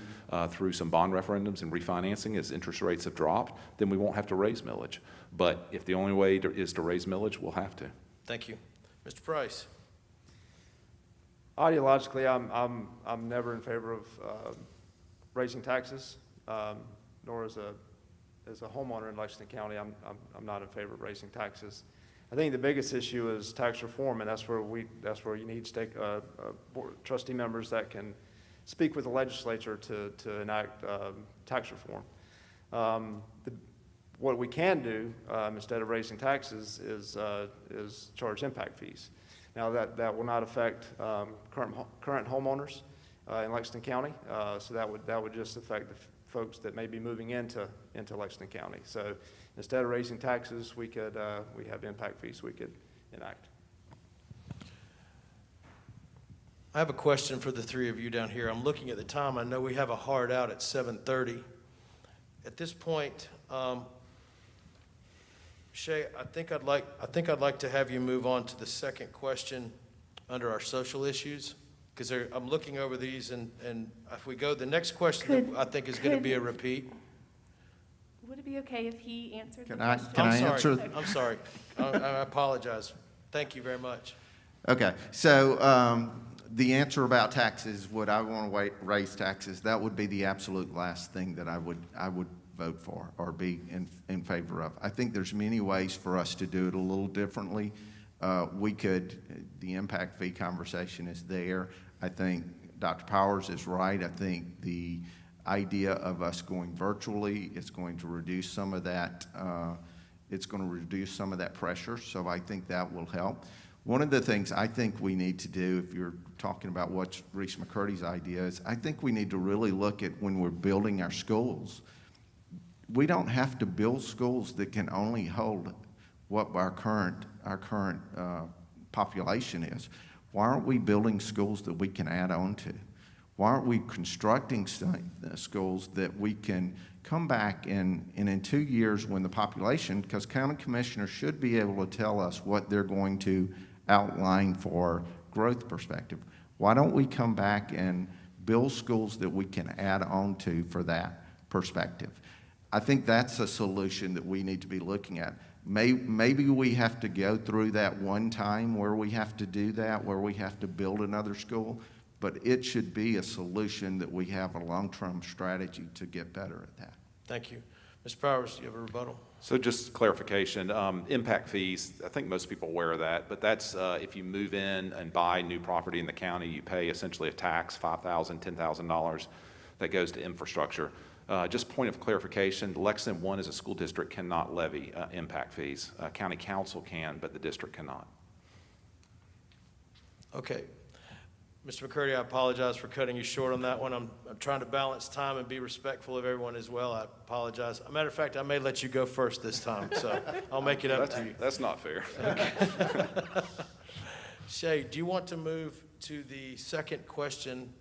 through some bond referendums and refinancing as interest rates have dropped, then we won't have to raise millage. But if the only way is to raise millage, we'll have to. Thank you. Mr. Price. Ideologically, I'm never in favor of raising taxes, nor as a homeowner in Lexington County, I'm not in favor of raising taxes. I think the biggest issue is tax reform, and that's where you need trustee members that can speak with the legislature to enact tax reform. What we can do instead of raising taxes is charge impact fees. Now that will not affect current homeowners in Lexington County, so that would just affect the folks that may be moving into Lexington County. So instead of raising taxes, we have impact fees we could enact. I have a question for the three of you down here. I'm looking at the time. I know we have a hard out at 7:30. At this point, Shay, I think I'd like to have you move on to the second question under our social issues, because I'm looking over these, and if we go, the next question I think is going to be a repeat. Would it be okay if he answered the Can I question? answer? I'm sorry. I apologize. Thank you very much. Okay, so the answer about taxes, would I want to raise taxes? That would be the absolute last thing that I would vote for or be in favor of. I think there's many ways for us to do it a little differently. The impact fee conversation is there. I think Dr. Powers is right. I think the idea of us going virtually is going to reduce some of that. It's going to reduce some of that pressure. So I think that will help. One of the things I think we need to do, if you're talking about what Reese McCurdy's idea is, I think we need to really look at when we're building our schools. We don't have to build schools that can only hold what our current population is. Why aren't we building schools that we can add on to? Why aren't we constructing schools that we can come back in 2 years when the population, because county commissioners should be able to tell us what they're going to outline for growth perspective. Why don't we come back and build schools that we can add on to for that perspective. I think that's a solution that we need to be looking at. Maybe we have to go through that one time where we have to do that, where we have to build another school, but it should be a solution that we have a long-term strategy to get better at that. Thank you. Mr. Powers, do you have a rebuttal? So just clarification, impact fees, I think most people are aware of that, but that's if you move in and buy new property in the county, you pay essentially a tax, $5,000, $10,000, that goes to infrastructure. Just point of clarification, Lexington 1 as a school district cannot levy impact fees. County council can, but the district cannot. Okay. Mr. McCurdy, I apologize for cutting you short on that one. I'm trying to balance time and be respectful of everyone as well. I apologize. As a matter of fact, I may let you go first this time, so I'll make it up to you. That's not fair. Shay, do you want to move to the second question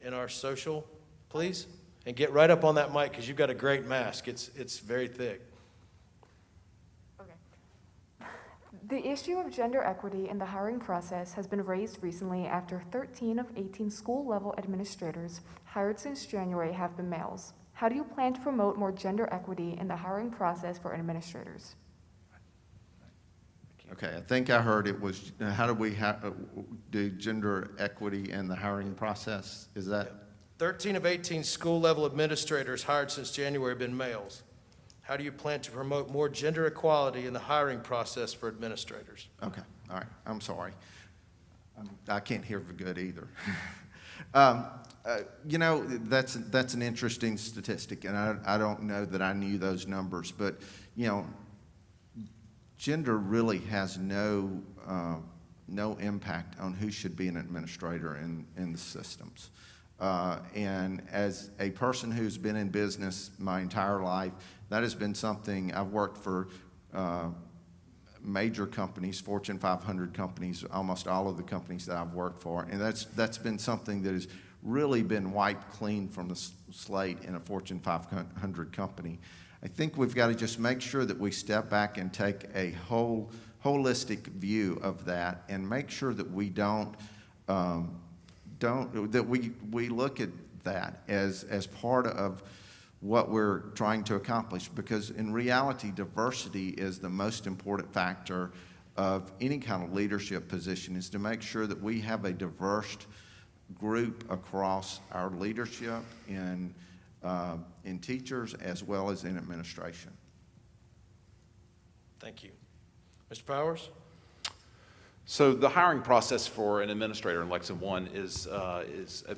in our social, please? And get right up on that mic because you've got a great mask. It's very thick. The issue of gender equity in the hiring process has been raised recently after 13 of 18 school-level administrators hired since January have been males. How do you plan to promote more gender equity in the hiring process for administrators? Okay, I think I heard it was, how do we do gender equity in the hiring process? Is that? 13 of 18 school-level administrators hired since January have been males. How do you plan to promote more gender equality in the hiring process for administrators? Okay, all right, I'm sorry. I can't hear good either. You know, that's an interesting statistic, and I don't know that I knew those numbers, but, you know, gender really has no impact on who should be an administrator in the systems. And as a person who's been in business my entire life, that has been something. I've worked for major companies, Fortune 500 companies, almost all of the companies that I've worked for, and that's been something that has really been wiped clean from the slate in a Fortune 500 company. I think we've got to just make sure that we step back and take a holistic view of that, and make sure that we we look at that as part of what we're trying to accomplish, because in reality, diversity is the most important factor of any kind of leadership position, is to make sure that we have a diverse group across our leadership in teachers as well as in administration. Thank you. Mr. Powers? So the hiring process for an administrator in Lexington 1 is a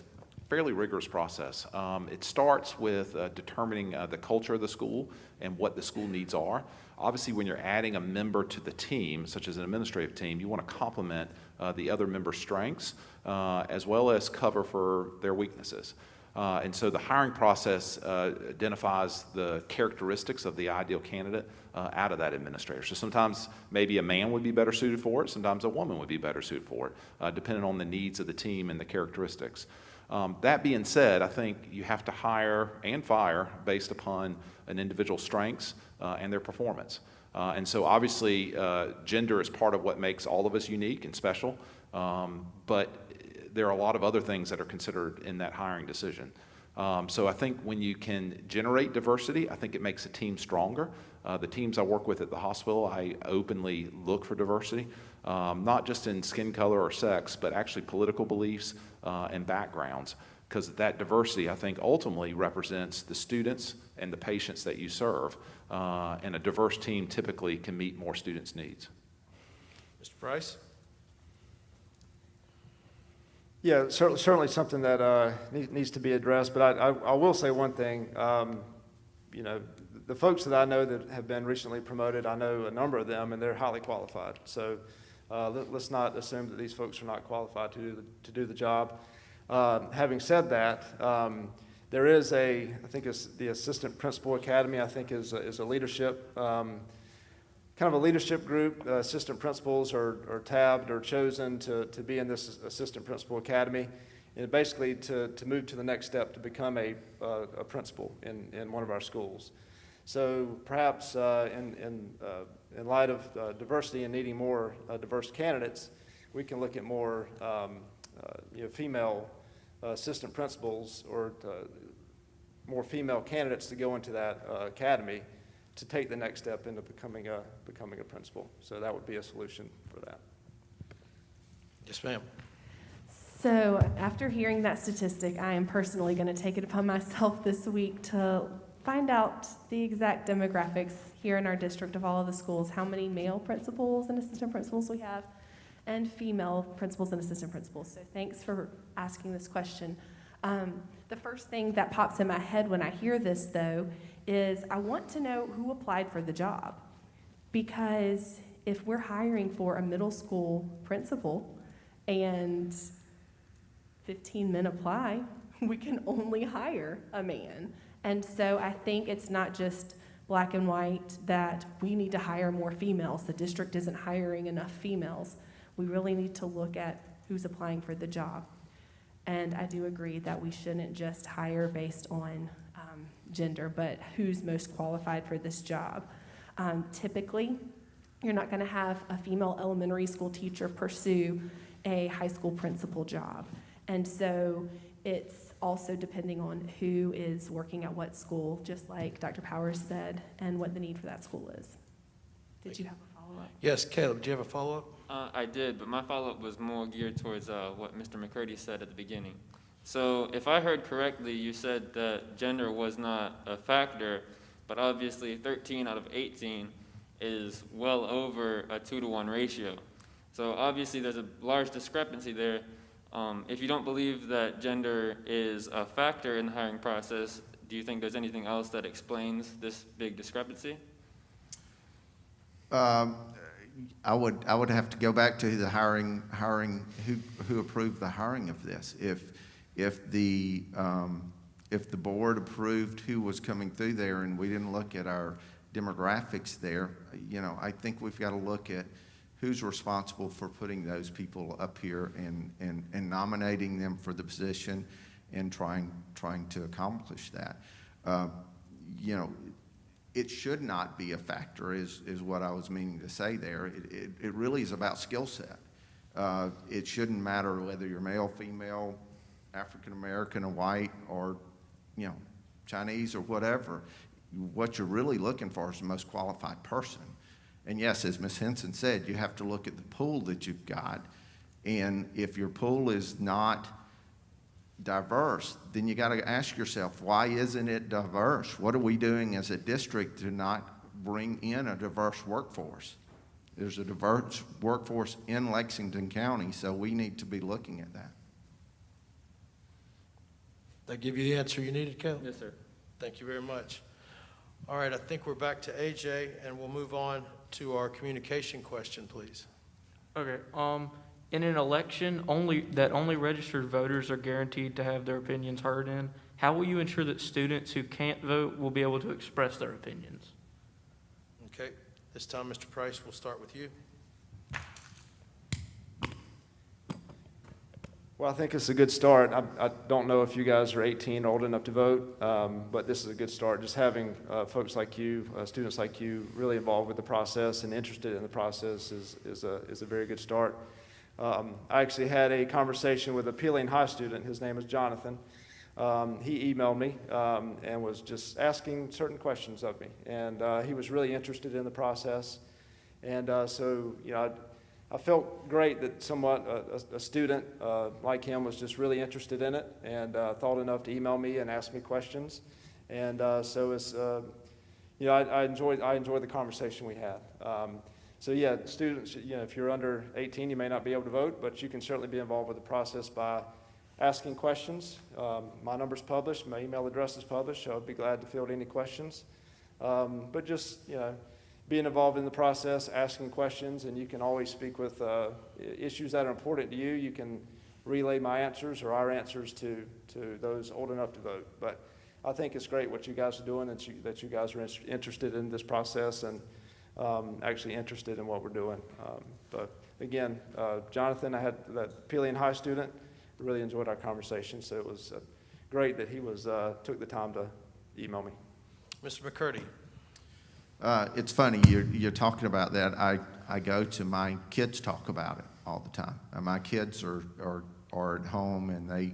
fairly rigorous process. It starts with determining the culture of the school and what the school needs are. Obviously, when you're adding a member to the team, such as an administrative team, you want to complement the other member's strengths as well as cover for their weaknesses. And so the hiring process identifies the characteristics of the ideal candidate out of that administrator. So sometimes maybe a man would be better suited for it, sometimes a woman would be better suited for it, depending on the needs of the team and the characteristics. That being said, I think you have to hire and fire based upon an individual's strengths and their performance. And so obviously gender is part of what makes all of us unique and special, but there are a lot of other things that are considered in that hiring decision. So I think when you can generate diversity, I think it makes a team stronger. The teams I work with at the hospital, I openly look for diversity, not just in skin color or sex, but actually political beliefs and backgrounds, because that diversity, I think, ultimately represents the students and the patients that you serve, and a diverse team typically can meet more students' needs. Mr. Price? Yeah, certainly something that needs to be addressed, but I will say one thing. You know, the folks that I know that have been recently promoted, I know a number of them, and they're highly qualified. So let's not assume that these folks are not qualified to do the job. Having said that, there is I think it's the Assistant Principal Academy, I think is a leadership, kind of a leadership group. Assistant principals are tabbed or chosen to be in this Assistant Principal Academy, and basically to move to the next step to become a principal in one of our schools. So perhaps in light of diversity and needing more diverse candidates, we can look at more female assistant principals, or more female candidates to go into that academy to take the next step into becoming a principal. So that would be a solution for that. Yes, ma'am. So after hearing that statistic, I am personally going to take it upon myself this week to find out the exact demographics here in our district of all of the schools, how many male principals and assistant principals we have, and female principals and assistant principals. So thanks for asking this question. The first thing that pops in my head when I hear this, though, is I want to know who applied for the job. Because if we're hiring for a middle school principal and 15 men apply, we can only hire a man. And so I think it's not just black and white that we need to hire more females. The district isn't hiring enough females. We really need to look at who's applying for the job. And I do agree that we shouldn't just hire based on gender, but who's most qualified for this job. Typically, you're not going to have a female elementary school teacher pursue a high school principal job. And so it's also depending on who is working at what school, just like Dr. Powers said, and what the need for that school is. Did you have a follow-up? Yes, Caleb, do you have a follow-up? I did, but my follow-up was more geared towards what Mr. McCurdy said at the beginning. So if I heard correctly, you said that gender was not a factor, but obviously 13 out of 18 is well over a 2-to-1 ratio. So obviously there's a large discrepancy there. If you don't believe that gender is a factor in the hiring process, do you think there's anything else that explains this big discrepancy? I would have to go back to the hiring who approved the hiring of this. If the board approved who was coming through there and we didn't look at our demographics there, you know, I think we've got to look at who's responsible for putting those people up here and nominating them for the position and trying to accomplish that. You know, it should not be a factor is what I was meaning to say there. It really is about skill set. It shouldn't matter whether you're male, female, African American, or white, or, you know, Chinese or whatever. What you're really looking for is the most qualified person. And yes, as Ms. Henson said, you have to look at the pool that you've got. And if your pool is not diverse, then you got to ask yourself, why isn't it diverse? What are we doing as a district to not bring in a diverse workforce? There's a diverse workforce in Lexington County, so we need to be looking at that. Did I give you the answer you needed, Caleb? Yes, sir. Thank you very much. All right, I think we're back to AJ, and we'll move on to our communication question, please. Okay, in an election only registered voters are guaranteed to have their opinions heard in, how will you ensure that students who can't vote will be able to express their opinions? Okay, this time, Mr. Price, we'll start with you. Well, I think it's a good start. I don't know if you guys are 18, old enough to vote, but this is a good start. Just having folks like you, students like you, really involved with the process and interested in the process is a very good start. I actually had a conversation with a Peeling High student. His name is Jonathan. He emailed me and was just asking certain questions of me, and he was really interested in the process. And so, you know, I felt great that somewhat a student like him was just really interested in it and thought enough to email me and ask me questions. And so it's, you know, I enjoyed the conversation we had. So yeah, students, you know, if you're under 18, you may not be able to vote, but you can certainly be involved with the process by asking questions. My number's published, my email address is published, so I'd be glad to field any questions. But just, you know, being involved in the process, asking questions, and you can always speak with issues that are important to you. You can relay my answers or our answers to those old enough to vote. But I think it's great what you guys are doing, and that you guys are interested in this process and actually interested in what we're doing. But again, Jonathan, I had that Peeling High student, really enjoyed our conversation, so it was great that he took the time to email me. Mr. McCurdy. It's funny, you're talking about that. I go to my kids talk about it all the time. And my kids are at home, and they,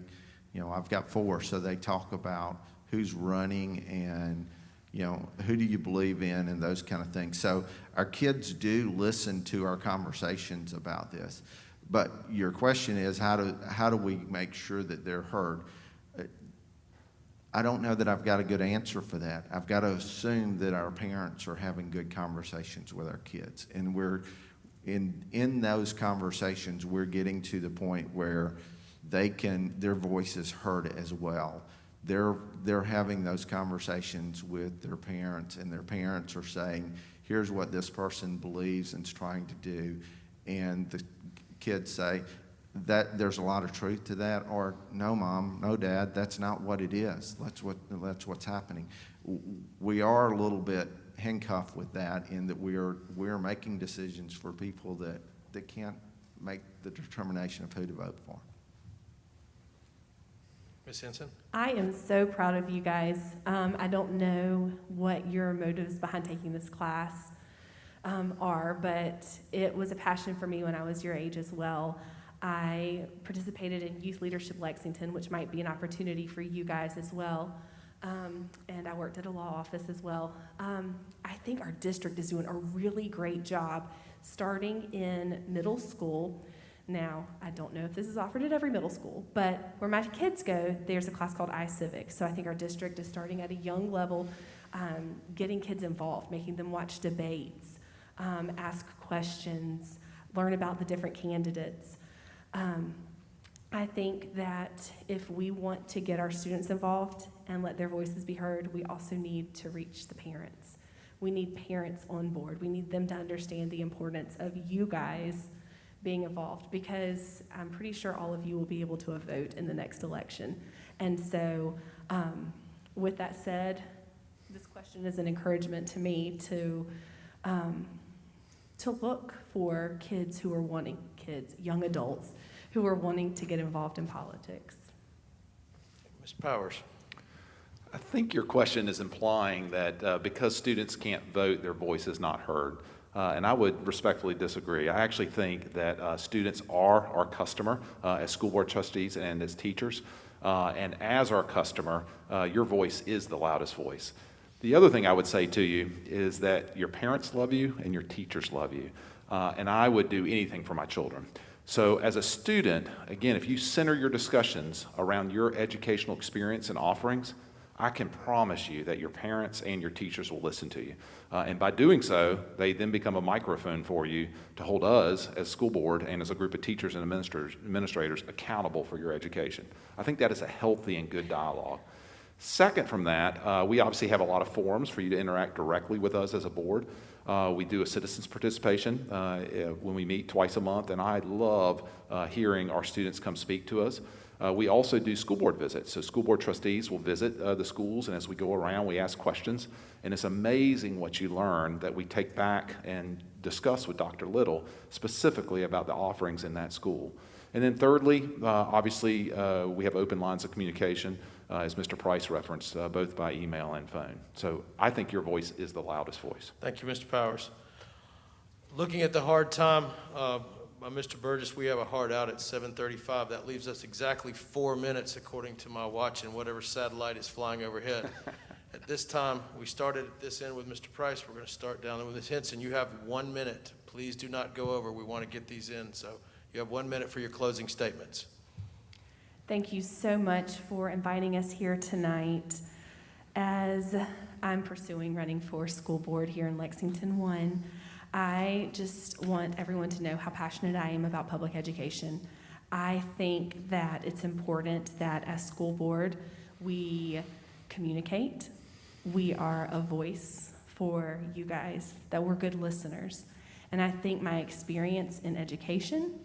you know, I've got 4, so they talk about who's running and, who do you believe in and those kind of things. So our kids do listen to our conversations about this. But your question is, how do we make sure that they're heard? I don't know that I've got a good answer for that. I've got to assume that our parents are having good conversations with our kids. And we're in those conversations, we're getting to the point where their voice is heard as well. They're having those conversations with their parents, and their parents are saying, here's what this person believes and is trying to do. And the kids say, that there's a lot of truth to that, or no, Mom, no, Dad, that's not what it is. That's what's happening. We are a little bit handcuffed with that, in that we're making decisions for people that can't make the determination of who to vote for. Ms. Henson? I am so proud of you guys. I don't know what your motives behind taking this class are, but it was a passion for me when I was your age as well. I participated in Youth Leadership Lexington, which might be an opportunity for you guys as well. And I worked at a law office as well. I think our district is doing a really great job starting in middle school. Now, I don't know if this is offered at every middle school, but where my kids go, there's a class called iCivics. So I think our district is starting at a young level, getting kids involved, making them watch debates, ask questions, learn about the different candidates. I think that if we want to get our students involved and let their voices be heard, we also need to reach the parents. We need parents on board. We need them to understand the importance of you guys being involved, because I'm pretty sure all of you will be able to vote in the next election. And so with that said, this question is an encouragement to me to look for kids, young adults who are wanting to get involved in politics. Ms. Powers? I think your question is implying that because students can't vote, their voice is not heard. And I would respectfully disagree. I actually think that students are our customer as school board trustees and as teachers. And as our customer, your voice is the loudest voice. The other thing I would say to you is that your parents love you and your teachers love you. And I would do anything for my children. So as a student, again, if you center your discussions around your educational experience and offerings, I can promise you that your parents and your teachers will listen to you. And by doing so, they then become a microphone for you to hold us as school board and as a group of teachers and administrators accountable for your education. I think that is a healthy and good dialogue. Second from that, we obviously have a lot of forums for you to interact directly with us as a board. We do a citizens participation when we meet twice a month, and I love hearing our students come speak to us. We also do school board visits. So school board trustees will visit the schools, and as we go around, we ask questions. And it's amazing what you learn that we take back and discuss with Dr. Little specifically about the offerings in that school. And then thirdly, obviously, we have open lines of communication, as Mr. Price referenced, both by email and phone. So I think your voice is the loudest voice. Thank you, Mr. Powers. Looking at the hard time, by Mr. Burgess, we have a hard out at 7:35. That leaves us exactly 4 minutes, according to my watch and whatever satellite is flying overhead. At this time, we started at this end with Mr. Price. We're going to start down there with Ms. Henson. You have 1 minute. Please do not go over. We want to get these in. So you have 1 minute for your closing statements. Thank you so much for inviting us here tonight. As I'm pursuing running for school board here in Lexington 1, I just want everyone to know how passionate I am about public education. I think that it's important that as school board, we communicate. We are a voice for you guys, that we're good listeners. And I think my experience in education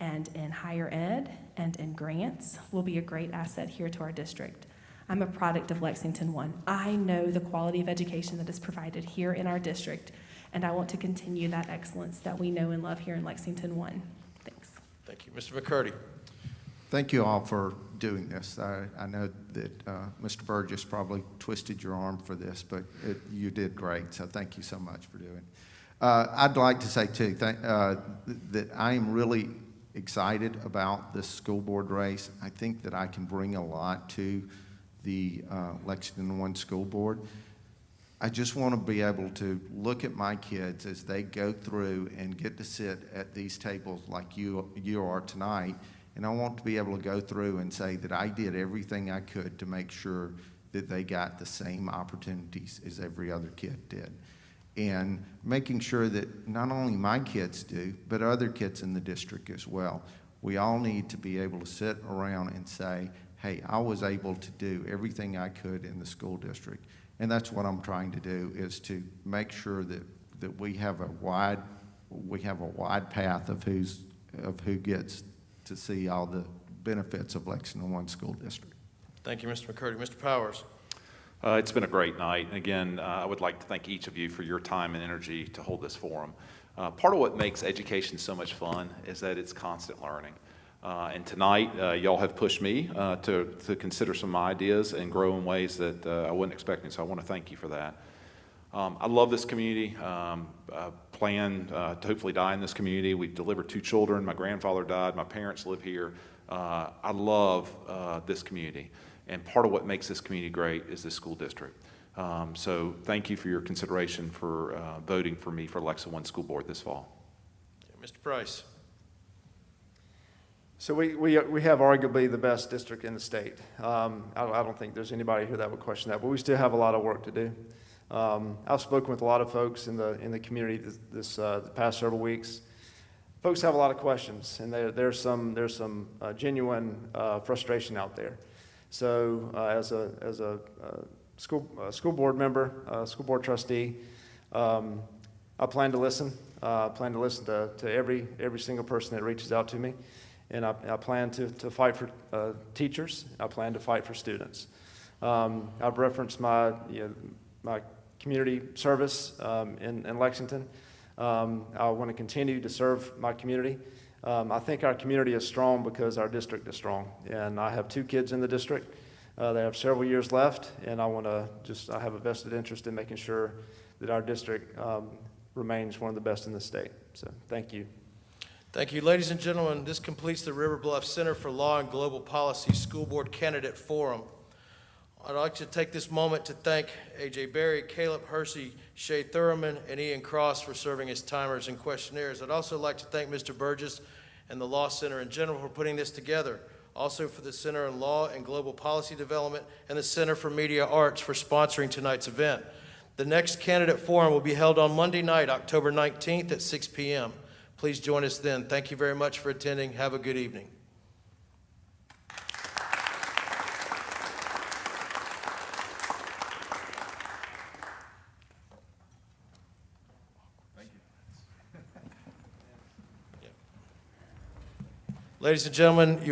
and in higher ed and in grants will be a great asset here to our district. I'm a product of Lexington 1. I know the quality of education that is provided here in our district, and I want to continue that excellence that we know and love here in Lexington 1. Thanks. Thank you. Mr. McCurdy. Thank you all for doing this. I know that Mr. Burgess probably twisted your arm for this, but you did great, so thank you so much for doing it. I'd like to say, too, that I am really excited about this school board race. I think that I can bring a lot to the Lexington One School Board. I just want to be able to look at my kids as they go through and get to sit at these tables like you are tonight, and I want to be able to go through and say that I did everything I could to make sure that they got the same opportunities as every other kid did. And making sure that not only my kids do, but other kids in the district as well. We all need to be able to sit around and say, hey, I was able to do everything I could in the school district. And that's what I'm trying to do, is to make sure that we have a wide path of who gets to see all the benefits of Lexington One School District. Thank you, Mr. McCurdy. Mr. Powers. It's been a great night. Again, I would like to thank each of you for your time and energy to hold this forum. Part of what makes education so much fun is that it's constant learning. And tonight, y'all have pushed me to consider some ideas and grow in ways that I wasn't expecting, so I want to thank you for that. I love this community. I plan to hopefully die in this community. We've delivered 2 children. My grandfather died. My parents live here. I love this community. And part of what makes this community great is this school district. So thank you for your consideration for voting for me for Lexington One School Board this fall. Mr. Price. So we have arguably the best district in the state. I don't think there's anybody here that would question that, but we still have a lot of work to do. I've spoken with a lot of folks in the community the past several weeks. Folks have a lot of questions, and there's some genuine frustration out there. So as a school board member, school board trustee, I plan to listen. I plan to listen to every single person that reaches out to me. And I plan to fight for teachers. I plan to fight for students. I've referenced my community service in Lexington. I want to continue to serve my community. I think our community is strong because our district is strong. And I have 2 kids in the district. They have several years left, and I have a vested interest in making sure that our district remains one of the best in the state. So thank you. Thank you. Ladies and gentlemen, this completes the River Bluff Center for Law and Global Policy School Board Candidate Forum. I'd like to take this moment to thank A.J. Berry, Caleb Hersey, Shay Thurman, and Ian Cross for serving as timers and questionnaires. I'd also like to thank Mr. Burgess and the Law Center in general for putting this together. Also for the Center on Law and Global Policy Development and the Center for Media Arts for sponsoring tonight's event. The next candidate forum will be held on Monday night, October 19th at 6 p.m. Please join us then. Thank you very much for attending. Have a good evening. Ladies and gentlemen, you